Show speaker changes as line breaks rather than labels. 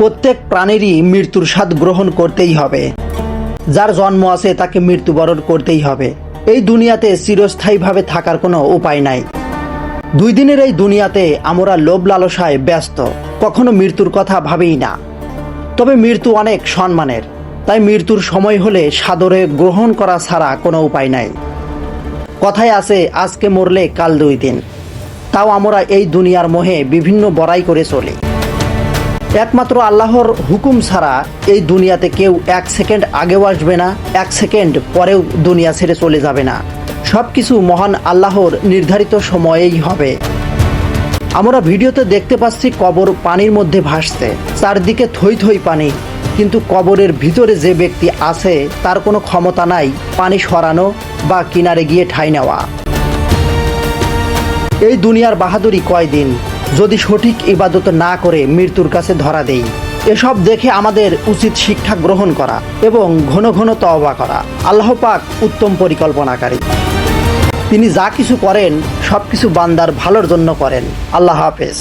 প্রত্যেক প্রাণীরই মৃত্যুর স্বাদ গ্রহণ করতেই হবে। যার জন্ম আছে তাকে মৃত্যুবরণ করতেই হবে। এই দুনিয়াতে চিরস্থায়ীভাবে থাকার কোনো উপায় নাই। 2 দিনের এই দুনিয়াতে আমরা লোভ লালসায় ব্যস্ত, কখনো মৃত্যুর কথা ভাবেই না। তবে মৃত্যু অনেক সম্মানের, তাই মৃত্যুর সময় হলে সাদরে গ্রহণ করা ছাড়া কোনো উপায় নাই। কথায় আছে আজকে মরলে কাল 2 দিন। তাও আমরা এই দুনিয়ার মোহে বিভিন্ন বড়াই করে চলি। একমাত্র আল্লাহর হুকুম ছাড়া এই দুনিয়াতে কেউ 1 সেকেন্ড আগেও আসবে না, 1 সেকেন্ড পরেও দুনিয়া ছেড়ে চলে যাবে না। সব কিছু মহান আল্লাহর নির্ধারিত সময়েই হবে। আমরা ভিডিওতে দেখতে পাচ্ছি কবর পানির মধ্যে ভাসছে, চারদিকে থই থই পানি, কিন্তু কবরের ভিতরে যে ব্যক্তি আছে তার কোনো ক্ষমতা নাই পানি সরানো বা কিনারে গিয়ে ঠাঁই নেওয়া। এই দুনিয়ার বাহাদুরি কয়দিন, যদি সঠিক ইবাদত না করে মৃত্যুর কাছে ধরা দেই। এসব দেখে আমাদের উচিত শিক্ষা গ্রহণ করা এবং ঘন ঘন তওবা করা। আল্লাহ পাক উত্তম পরিকল্পনাকারী। তিনি যা কিছু করেন সব কিছু বান্দার ভালোর জন্য করেন। আল্লাহ হাফেজ।